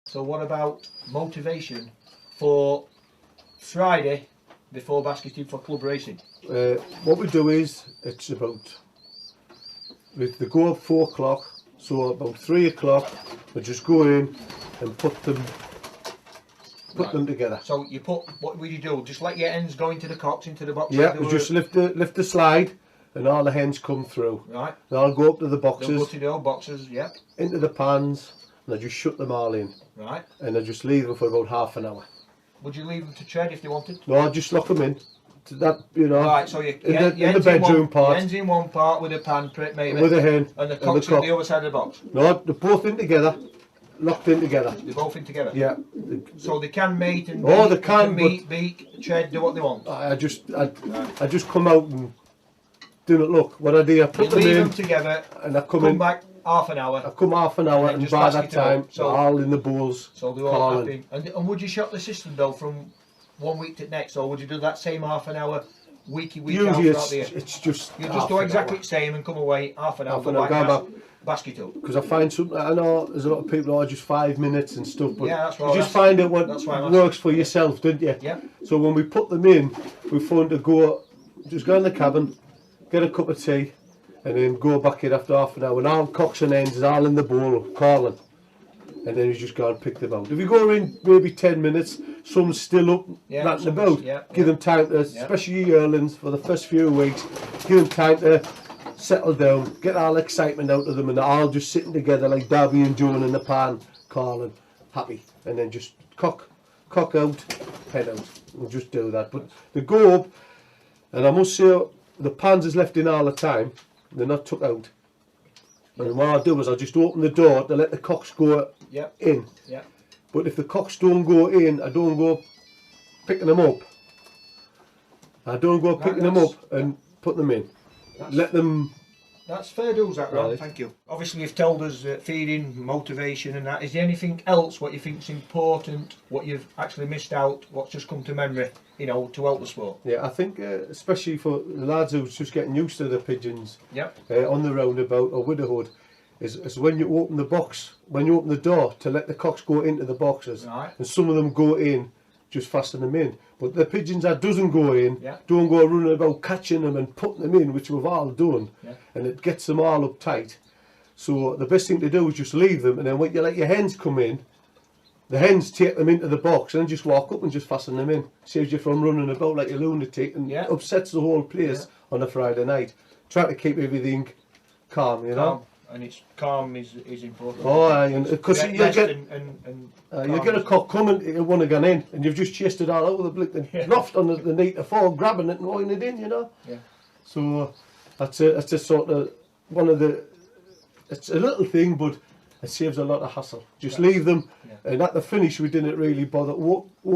So what about motivation for Friday before basketing for club racing? What we do is, it's about, they go up 4 o'clock, so about 3 o'clock we just go in and put them together. So you put, what would you do? Just let your ends go into the cocks, into the box? Yeah, we just lift the slide and all the hens come through. Right. And I'll go up to the boxes. They'll go to the old boxes, yeah. Into the pans, and I just shut them all in. Right. And I just leave them for about half an hour. Would you leave them to tread if they wanted? No, I just lock them in. To that, you know. Right, so you in the bedroom part. The ends in one part with a pan, maybe. With a hen. And the cocks at the other side of the box? No, they're both in together. Locked in together. They're both in together? Yeah. So they can mate and they can meet, beak, tread, do what they want? I just come out and do not look. What I do, I put them in. Leave them together and I come back half an hour. I come half an hour and by that time, so all in the bowls. So they're all happy. And would you shop the system though from one week to the next, or would you do that same half an hour week out throughout the year? It's just you just do exactly the same and come away half an hour, go back basket up. Because I find something, I know there's a lot of people who are just 5 minutes and stuff, but yeah, that's you just find out what works for yourself, don't you? Yeah. So when we put them in, we find to go in the cabin, get a cup of tea, and then go back in after half an hour, and all cocks and hens is all in the bowl, calling. And then you just go and pick them out. If you go in maybe 10 minutes, some's still up, ratting about, give them time to, especially yearlings, for the first few weeks, give them time to settle down, get all excitement out of them, and they're all just sitting together like Darby and Joan in the pan, calling, happy. And then just cock out, head out, and just do that. But they go up, and I must say, the pans is left in all the time, they're not took out. And what I do is I just open the door to let the cocks go in. Yeah. But if the cocks don't go in, I don't go picking them up. I don't go picking them up and put them in. Let them. That's fair dues, that, Ron. Thank you. Obviously, you've told us feeding, motivation, and that. Is there anything else what you think's important? What you've actually missed out? What's just come to memory? You know, to help the sport. Yeah, I think especially for the lads who's just getting used to the pigeons. Yep. On the roundabout or widowhood, is when you open the box, when you open the door to let the cocks go into the boxes, and some of them go in, just fasten them in. But the pigeons that doesn't go in, don't go running about catching them and putting them in, which we've all done, and it gets them all uptight. So the best thing to do is just leave them, and then when you let your hens come in, the hens take them into the box and just walk up and just fasten them in. Saves you from running about like a lunatic and upsets the whole place on a Friday night. Try to keep everything calm, you know. And it's calm is important. Oh, because you get a cock coming, it won't have gone in, and you've just chased it all over the blick and loft on the neat of fall, grabbing it and rolling it in, you know. Yeah. So that's a sort of one of the. It's a little thing, but it saves a lot of hassle. Just leave them, and at the finish we didn't really bother.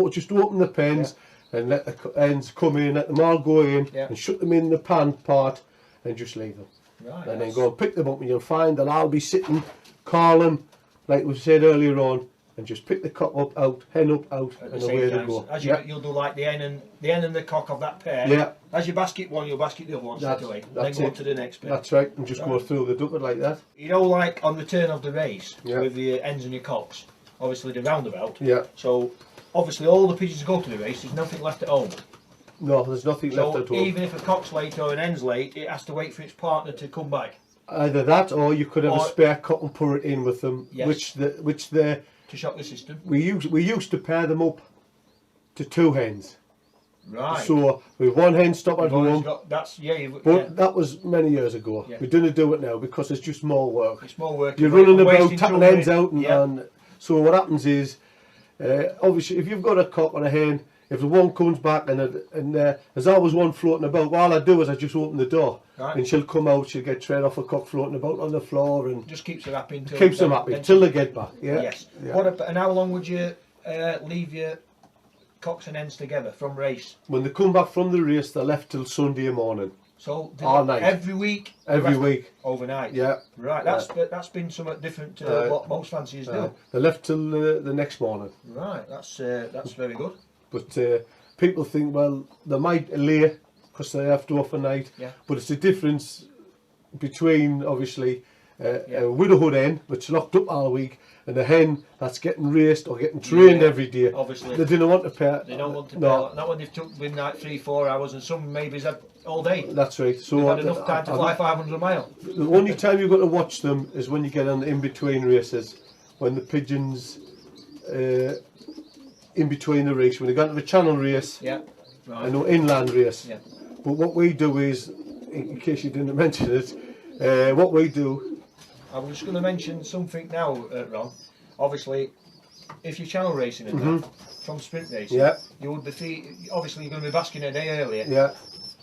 Just open the pens and let the hens come in, let them all go in, and shut them in the pan part, and just leave them. Right, and then go and pick them up, and you'll find that I'll be sitting, calling, like we said earlier on, and just pick the cock up, out, hen up, out, and away they go. As you'll do like the hen and the cock of that pair. Yeah. As you basket one, you'll basket the other one straight away. Then go on to the next pair. That's right, and just go through the ducket like that. You know, like on the turn of the race, with the hens and your cocks, obviously the roundabout. Yeah. So obviously all the pigeons go to the race. There's nothing left at home. No, there's nothing left at all. Even if a cock's late or an hen's late, it has to wait for its partner to come back. Either that, or you could have a spare cock and put it in with them, which they to shock the system. We used to pair them up to 2 hens. Right. So with 1 hen stop at home. That was many years ago. We didn't do it now because it's just more work. It's more work. You're running about tapping hens out, and so what happens is, obviously, if you've got a cock and a hen. If the one comes back and there's always one floating about, well, all I do is I just open the door, and she'll come out. She'll get trained off a cock floating about on the floor, and just keeps her happy till they get back. Yeah. Yes. Yeah. And how long would you leave your cocks and hens together from race? When they come back from the race, they're left till Sunday morning. So all night. Every week. Every week. Overnight. Yeah. Right. That's been somewhat different to what most fanciers do. They're left till the next morning. Right. That's very good. But people think, well, they might lay because they have to off a night. Yeah. But it's the difference between, obviously, a Widowhood hen, which is locked up all week, and a hen that's getting raced or getting trained every day. Obviously. They didn't want to pay. They don't want to pay. No. Not when they've took been like 3-4 hours, and some maybe had all day. That's right. So they've had enough time to fly 500 miles. The only time you've got to watch them is when you get on the in-between races, when the pigeons in between the race, when they go into the channel race, and the inland race. Yeah. But what we do is, in case you didn't mention it, what we do. I was just going to mention something now, Ron. Obviously, if you're channel racing and from sprint racing, you would be obviously you're going to be basking a day earlier. Yeah.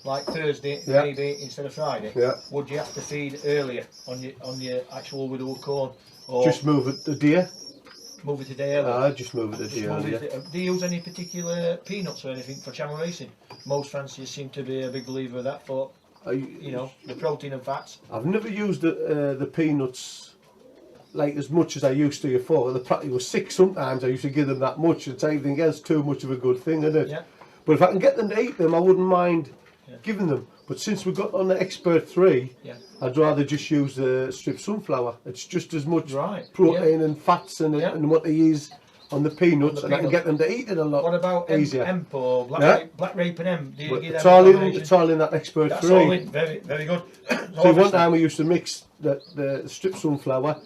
Like Thursday, maybe instead of Friday. Yeah. Would you have to feed earlier on your actual Widowhood corn? Or just move it a day. Move it a day earlier. Just move it a day earlier. Do you use any particular peanuts or anything for channel racing? Most fanciers seem to be a big believer of that for, you know, the protein and fats. I've never used the peanuts like as much as I used to before. The practice was sick sometimes. I used to give them that much. It's anything else too much of a good thing, isn't it? Yeah. But if I can get them to eat them, I wouldn't mind giving them. But since we got on the Expert 3, I'd rather just use the strip sunflower. It's just as much protein and fats and what they use on the peanuts, and I can get them to eat it a lot easier. What about hemp or black rape and hemp? Do you it's all in that Expert 3. That's all in. Very good. So one time we used to mix the strip sunflower,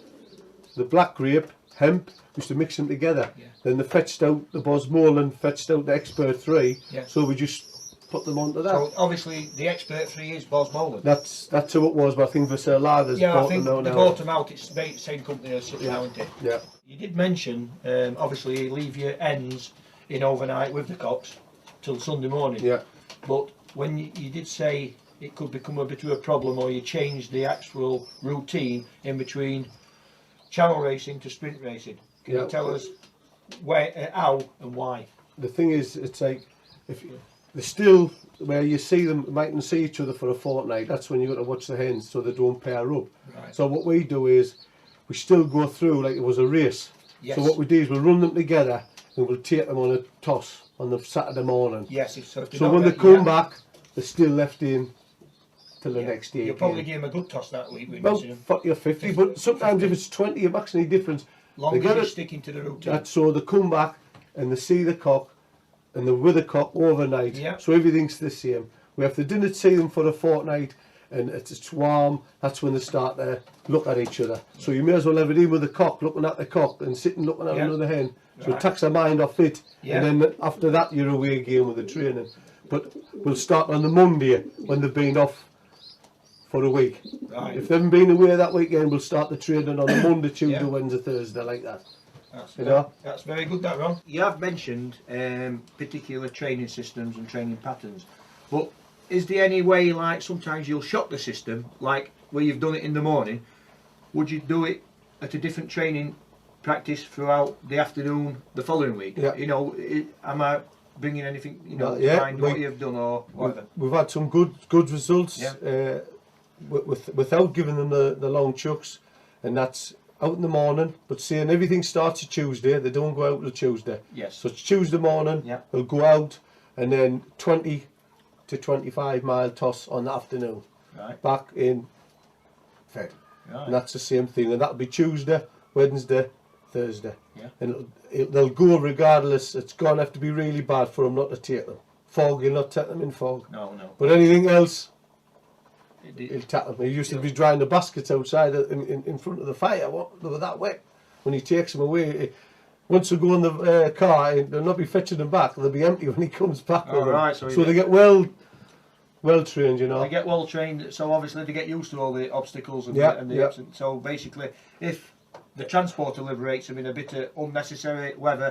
the black grape, hemp, we used to mix them together. Then they fetched out the Bosmolan, fetched out the Expert 3, so we just put them onto that. So obviously the Expert 3 is Bosmolan. That's who it was, but I think Vassar Lathers bought them out now. They bought them out. It's the same company as now, isn't it? Yeah. You did mention, obviously you leave your hens in overnight with the cocks till Sunday morning. Yeah. But when you did say it could become a bit of a problem, or you changed the actual routine in between channel racing to sprint racing. Can you tell us where, how and why? The thing is, it's like, if they're still where you see them, mightn't see each other for a fortnight. That's when you got to watch the hens so they don't pair up. Right. So what we do is we still go through like it was a race. Yes. So what we do is we'll run them together and we'll take them on a toss on the Saturday morning. Yes. So when they come back, they're still left in till the next day. You'll probably give them a good toss that week. About 40 or 50, but sometimes if it's 20, it makes any difference. Long as you're sticking to the routine. That's so they come back and they see the cock and they're with the cock overnight. Yep. So everything's the same. We have to dinner see them for a fortnight, and it's warm. That's when they start to look at each other. So you may as well have it in with the cock, looking at the cock, and sitting looking at another hen. So it takes their mind off it. And then after that you're away again with the training. But we'll start on the Monday when they've been off for a week. Right. If they haven't been away that weekend, we'll start the training on a Monday, Tuesday, Wednesday, Thursday, like that. That's very good, that, Ron. You have mentioned particular training systems and training patterns, but is there any way, like sometimes you'll shock the system, like where you've done it in the morning, would you do it at a different training practice throughout the afternoon the following week? Yeah. You know, am I bringing anything, you know, behind what you've done or whatever? We've had some good results without giving them the long chucks, and that's out in the morning, but saying everything starts a Tuesday, they don't go out till Tuesday. Yes. So it's Tuesday morning, they'll go out, and then 20 to 25 mile toss on the afternoon. Right. Back in fed. Right. And that's the same thing, and that'll be Tuesday, Wednesday, Thursday. Yeah. And they'll go regardless. It's going to have to be really bad for them not to take them. Fog, you'll not take them in fog. No. But anything else, he'll tap them. He used to be drying the baskets outside in front of the fire. They were that wet. When he takes them away, once they go in the car, they'll not be fetching them back. They'll be empty when he comes back with them. Right, so they get well trained, you know. They get well trained, so obviously they get used to all the obstacles and so basically, if the transporter liberates them in a bit of unnecessary weather,